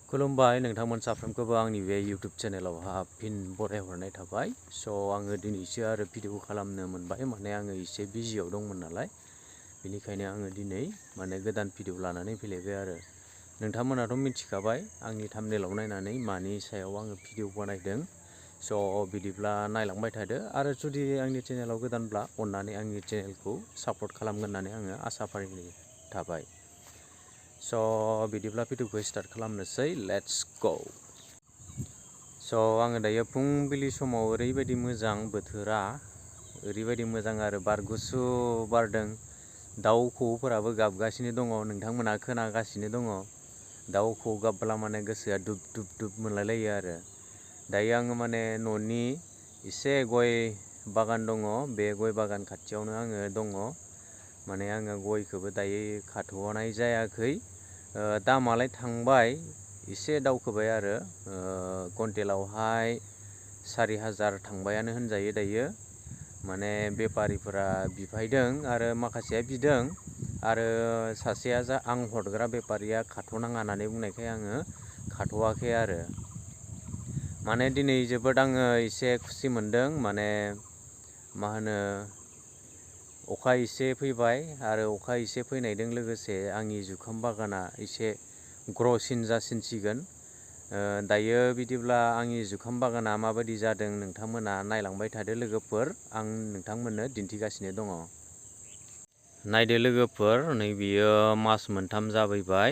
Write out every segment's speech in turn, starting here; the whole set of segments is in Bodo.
खुलुमबाय नोंथांमोन साफ्रोमखौबो आंनि बे YouTube चेनेलावहा फिन बरायहरनाय थाबाय। आङो दिनैसो आरो भिडिअ खालामनो मोनबाय, माने आङो एसे बिजियाव दंमोन नालाय, बेनिखायनो आङो दिनै माने गोदान भिडिअ लानानै फैलायबाय आरो। नोंथांमोनाथ' मिथिखाबाय आंनि थाम्बनेइलाव नायनानै मानि सायाव आङो भिडिअ बानायदों। बिदिब्ला नायलांबाय थादो, आरो जुदि आंनि चेनेलाव गोदानब्ला अन्नानै आंनि चेनेलखौ सापर्ट खालामगोन होननानै आङो आसा फारिनाय थाबाय। बिदिब्ला भिडिअखौ स्टार्ट खालामनोसै, लेट्स गो। आङो दायो फुंबिलि समाव ओरैबायदि मोजां बोथोरा, ओरैबायदि मोजां आरो बार गुसु बारदों। दाउ खौवौफोराबो गाबगासिनो दङ, नोंथांमोना खोनागासिनो दङ। दाउ खौवौ गाबब्ला माने गोसोआ दुब दुब दुब मोनलायलायो आरो। दायो आङो माने न'नि एसे गय बागान दङ, बे गय बागान खाथियावनो आङो दङ। माने आङो गयखौबो दायो खाथ'नाय जायाखै। दामालाय थांबाय, एसे दावखोबाय आरो कुइन्टेलावहाय 4000 थांबायानो होनजायो दायो। माने बेफारिफोरा बिफायदों आरो माखासेया बिदों, आरो सासेया आं हरग्रा बेफारिया खाथ'नाङा होननानै बुंनायखाय आङो खाथ'वाखै आरो। माने दिनै जोबोद आङो एसे खुसि मोनदों, माने मा होनो, अखा एसे फैबाय, आरो अखा एसे फैनायजों लोगोसे आंनि जुखाम बागाना एसे ग्र'सिन जासिनसिगोन। दायो बिदिब्ला आंनि जुखाम बागाना माबायदि जादों नोंथांमोना नायलांबाय थादो लोगोफोर, आं नोंथांमोननो दिन्थिगासिनो दङ। नायदो लोगोफोर, नै बियो मास मोनथाम जाबैबाय।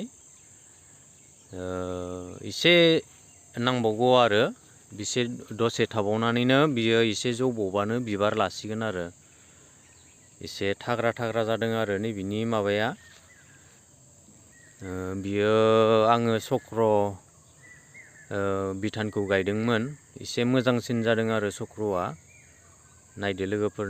एसे नांबावगौ आरो, बिसे दसे थाबावनानैनो बियो एसे जौबावबानो बिबार लासिगोन आरो। एसे थाग्रा थाग्रा जादों आरो नैबिनि माबाया। बियो आङो चक्र बिधानखौ गायदोंमोन, एसे मोजांसिन जादों आरो चक्रआ। नायदो लोगोफोर,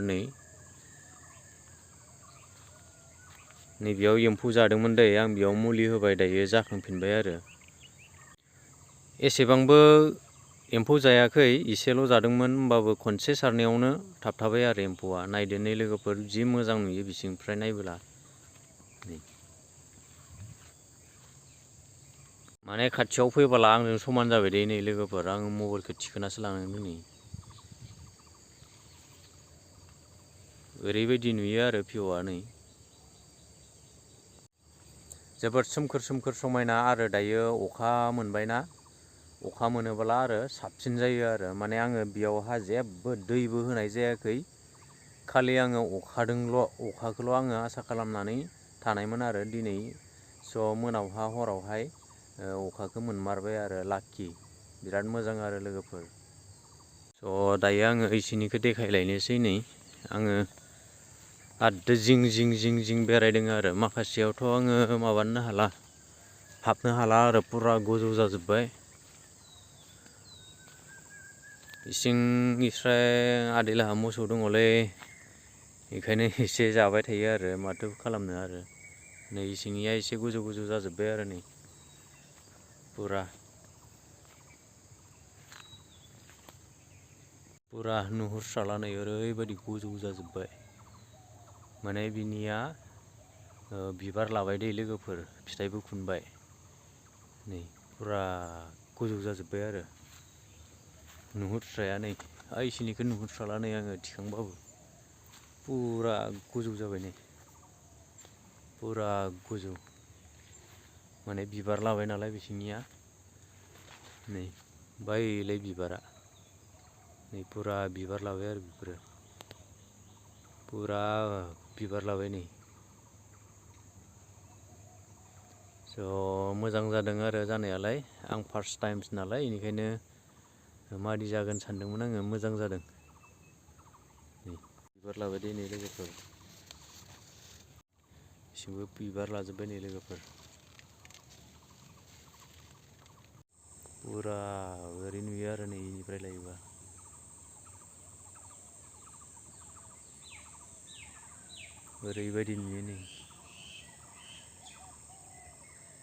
नैबेयाव एम्फौ जादोंमोन दै, आं बेयाव मुलि होबाय, दायो जाखांफिनबाय आरो। एसेबांबो एम्फौ जायाखै, एसेल' जादोंमोन, होमबाबो खनसे सारनायावनो थाबथाबाय आरो एम्फौआ। नायदो नै लोगोफोर, जि मोजां नुयो बिसिंनिफ्राय नायबोला। माने खाथियाव फैबोला आंजों समान जाबाय दे नै लोगोफोर, आं मबाइलखौ थिखोनासो लानांदों नै। ओरैबायदि नुयो आरो भिउआ नै। जोबोद सोमखोर सोमखोर समायना, आरो दायो अखा मोनबायना, अखा मोनोब्ला आरो साबसिन जायो आरो। माने आङो बेयावहा जेबो दैबो होनाय जायाखै, खालि आङो अखाखौल' आङो आसा खालामनानै थानायमोन आरो दिनै। मोनावहा हरावहाय अखाखौ मोनमारबाय आरो, लाकि, बिराद मोजां आरो लोगोफोर। दायो आङो इसिनिखौ देखायलायनोसै नै। आङो आदो जिं जिं जिं जिं बेरायदों आरो, माखासेयावथ' आङो माबानो हाला, हाबनो हाला आरो, पुरा गोजौ जाजोब्बाय। इसिंनिफ्राय आदैलाहा मोसौ दङलै, बेखायनो एसे जाबाय थायो आरो, माथो खालामनो आरो। नै इसिंनिया एसे गोजौ गोजौ जाजोब्बाय आरो नै, पुरा नुहुरस्राला नै, ओरैबायदि गोजौ जाजोब्बाय। माने बिनिया बिबार लाबाय दै लोगोफोर, फिथाइबो खुनबाय नै, पुरा गोजौ जाजोब्बाय आरो। नुहुरस्राया नै, इसिनिखौ नुहुरस्राला नै आङो थिखांबाबो, पुरा गोजौ जाबाय नै, पुरा गोजौ। माने बिबार लाबाय नालाय बिसिनिया नै, बैलाय बिबारा नै, पुरा बिबार लाबाय आरो बेफोरो, पुरा बिबार लाबाय नै। मोजां जादों आरो जानायालाय, आं फार्स्ट टाइमसो नालाय, बेनिखायनो मादि जागोन सानदोंमोन आङो, मोजां जादों नै। बिबार लाबाय दे नै लोगोफोर, इसिंबो बिबार लाजोब्बाय नै लोगोफोर, पुरा ओरै नुयो आरो नै, इनिफ्राय लायोबा। ओरैबायदि नुयो नै।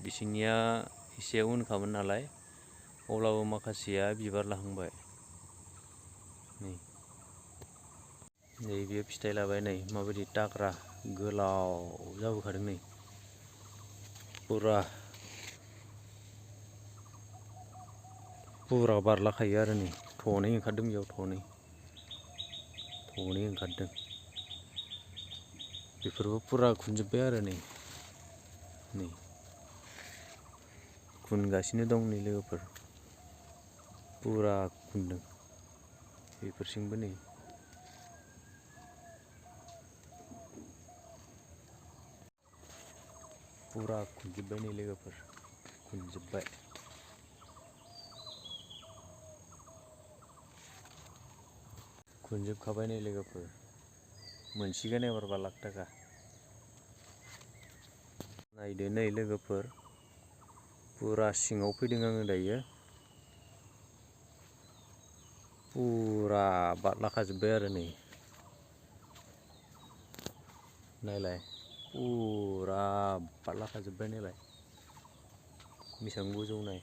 बिसिनिया एसे उनखामोन नालाय, अब्लाबो माखासेया बिबार लाहांबाय नै। नै बेयो फिथाइ लाबाय नै, माबायदि टाग्रा गोलाव जाबोखादों नै, पुरा। फुरा बारलाखायो आरो नै थनै ओंखारदों बेयाव थनै ओंखारदों बेफोरबो फुरा खुनजोब्बाय आरो नै खुनगासिनो दं नै लोगोफोर फुरा खुनदों बेफोरथिंबो नै फुरा खुनजोब्बाय नै लोगोफोर खुनजोब्बाय खुनजोबखाबाय नै लोगोफोर मोनसिगोन एबार 1 लाख थाखा नायदो नै लोगोफोर फुरा सिङाव फैदों आङो दायो फुरा बारलाखाजोब्बाय आरो नै नायलाय फुरा बारलाखाजोब्बाय नायलाय बेसेबां गोजौ नाय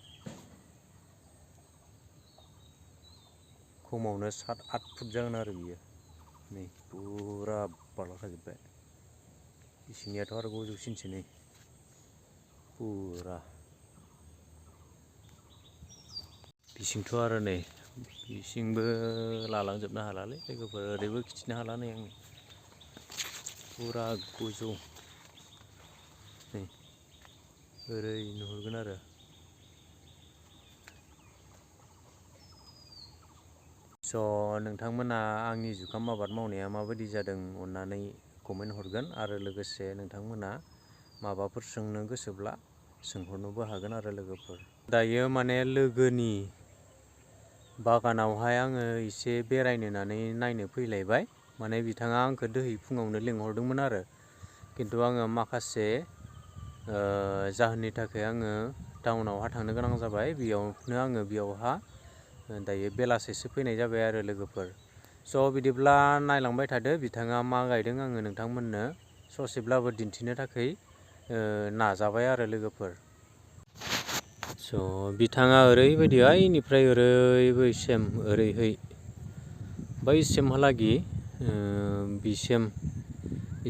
खमावनो 7-8 फुट जागोन आरो बियो नै फुरा बारलाखाजोब्बाय इसिनियाथ' आरो गोजौसिनसो नै फुरा बिसिंथ' आरो नै बिसिंबो लालांजोबनो हालालै लोगोफोर ओरैबो खिथिनो हाला नै आङो फुरा गोजौ नै ओरै नुहुरगोन आरो स' नोंथांमोना आंनि जुखाम आबाद मावनाया माबायदि जादों अननानै कमेन्ट हरगोन आरो लोगोसे नोंथांमोना माबाफोर सोंनो गोसोब्ला सोंहरनोबो हागोन आरो लोगोफोर दायो माने लोगोनि बागानावहाय आङो एसे बेरायनो होननानै नायनो फैलायबाय माने बिथाङा आंखौ दोहै फुङावनो लिंहरदोंमोन आरो खिन्थु आङो माखासे जाहोननि थाखाय आङो टाउनावहा थांनो गोनां जाबाय बेयावनो आङो बेयावहा दायो बेलासेसो फैनाय जाबाय आरो लोगोफोर स' बिदिब्ला नायलांबाय थादो बिथाङा मा गायदों आङो नोंथांमोननो ससेब्लाबो दिन्थिनो थाखाय नाजाबाय आरो लोगोफोर स' बिथाङा ओरैबायदि ओइनिफ्राय ओरैबोसिम ओरैहाय बैसिमहालागि बिसिम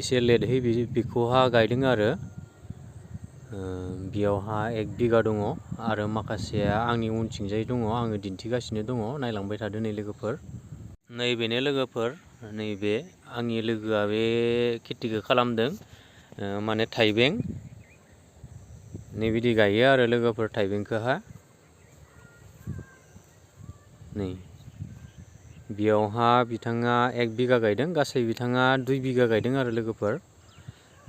एसे लेटहै बेखौहा गायदों आरो बेयावहा 1 बिगा दङ आरो माखासेया आंनि उनथिंजाय दङ आङो दिन्थिगासिनो दङ नायलांबाय थादो नै लोगोफोर नैबेनो लोगोफोर नैबे आंनि लोगोआ बे खेथिखौ खालामदों माने थाइबें नैबिदि गायो आरो लोगोफोर थाइबेंखौहा नै बेयावहा बिथाङा 1 बिगा गायदों गासै बिथाङा 2 बिगा गायदों आरो लोगोफोर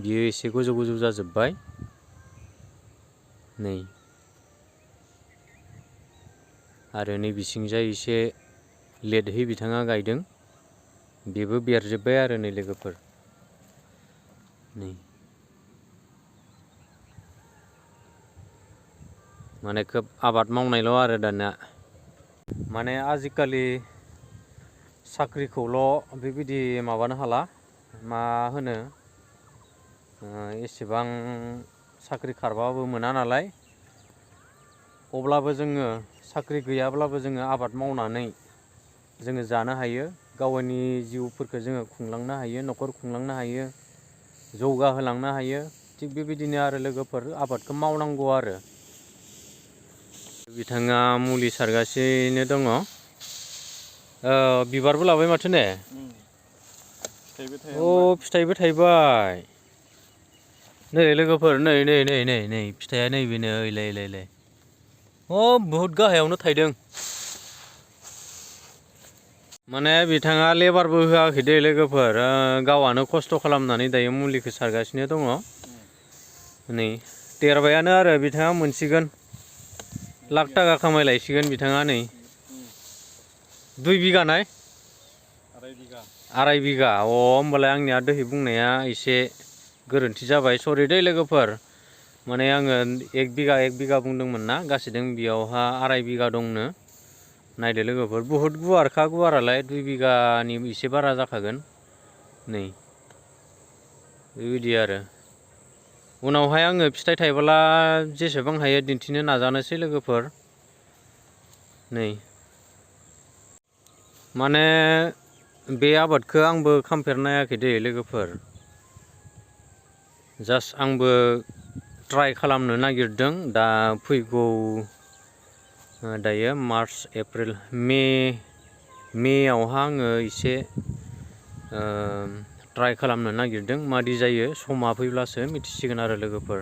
बियो एसे गोजौ जाजोब्बाय नै आरो नै बिसिंजाय एसे लेटहै बिथाङा गायदों बेबो बेरजोब्बाय आरो नै लोगोफोर नै माने खोब आबाद मावनायल' आरो दाना माने आजिखालि साख्रिखौल' बेबायदि माबानो हाला मा होनो एसेबां साख्रि खारबाबो मोना नालाय अब्लाबो जोङो साख्रि गैयाब्लाबो जोङो आबाद मावनानै जोङो जानो हायो गावनि जिउफोरखौ जोङो खुंलांनो हायो न'खर खुंलांनो हायो जौगाहोलांनो हायो थिग बेबायदिनो आरो लोगोफोर आबादखौ मावनांगौ आरो बिथाङा मुलि सारगासिनो दङ बिबारबो लाबाय माथो ने फिथाइबो थाइबाय नै लोगोफोर नै फिथाइया नैबेनो ओइलाय बहुद गाहायावनो थाइदों माने बिथाङा लेबारबो होआखै दे लोगोफोर गावआनो खस्थ' खालामनानै दायो मुलिखौ सारगासिनो दङ नै देरबायानो आरो बिथाङा मोनसिगोन 1 लाख थाखा खामायलायसिगोन बिथाङा नै 2 बिगा नाय 2.5 बिगा होमबालाय आंनिया दहाय बुंनाया एसे गोरोन्थि जाबाय सरि दै लोगोफोर माने आङो 1 बिगा बुंदोंमोन ना गासैदों बेयावहा 2.5 बिगा दंनो नायदो लोगोफोर बहुद गुवारखा गुवारालाय 2 बिगानि एसे बारा जाखागोन नै बेबायदि आरो उनावहाय आङो फिथाइ थाइबोला जेसेबां हायो दिन्थिनो नाजानोसै लोगोफोर नै माने बे आबादखौ आंबो खालामफेरनायाखै दे लोगोफोर जास्ट आंबो ट्राइ खालामनो नागिरदों दा फैगौ दायो मार्च एप्रिल मेआवहा आङो एसे ट्राइ खालामनो नागिरदों मादि जायो समा फैब्लासो मिथिसिगोन आरो लोगोफोर।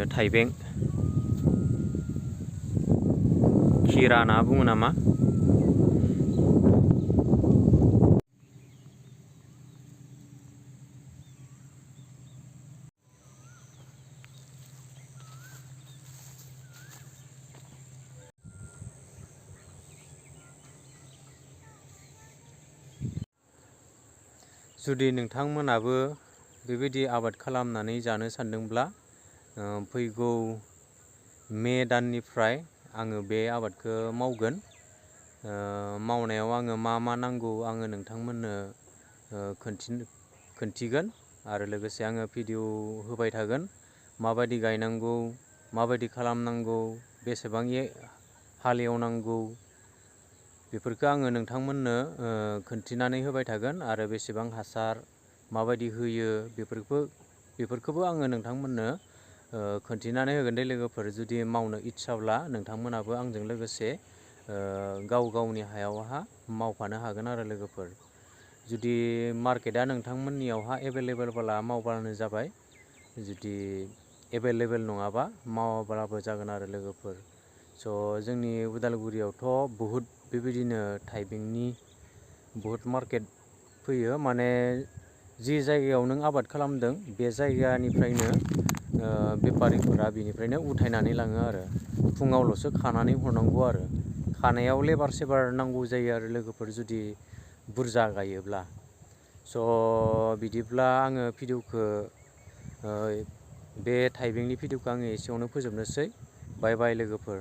थाइबें खिरा होनना बुङो नामा? जुदि नोंथांमोनाबो बेबायदि आबाद खालामनानै जानो सानदोंब्ला फैगौ मे दाननिफ्राय आङो बे आबादखौ मावगोन। मावनायाव आङो मा मा नांगौ आङो नोंथांमोननो खोन्थिगोन आरो लोगोसे आङो भिडिअ होबाय थागोन। माबायदि गायनांगौ, माबायदि खालामनांगौ, बेसेबां हालेवनांगौ बेफोरखौ आङो नोंथांमोननो खोन्थिनानै होबाय थागोन आरो बेसेबां हासार माबायदि होयो बेफोरखौबो आङो नोंथांमोननो खोन्थिनानै होगोन दे लोगोफोर। जुदि मावनो इस्साब्ला नोंथांमोनाबो आंजों लोगोसे गाव गावनि हायावहा मावफानो हागोन आरो लोगोफोर। जुदि मार्केटआ नोंथांमोननियावहा एभेलेबेलब्ला मावबानो जाबाय, जुदि एभेलेबेल नङाबा मावाब्लाबो जागोन आरो लोगोफोर। जोंनि उदालगुरियावथ' बहुद बेबायदिनो थाइबेंनि बहुद मार्केट फैयो। माने जि जायगायाव नों आबाद खालामदों बे जायगानिफ्रायनो बेफारिफोरा बेनिफ्रायनो उठायनानै लाङो आरो फुङावल'सो खानानै हरनांगौ आरो खानायाव लेबार सेबार नांगौ जायो आरो लोगोफोर जुदि बुरजा गायोब्ला। बिदिब्ला आङो भिडिअखौ बे थाइबेंनि भिडिअखौ आङो एसेयावनो फोजोबनोसै। बाय बाय लोगोफोर।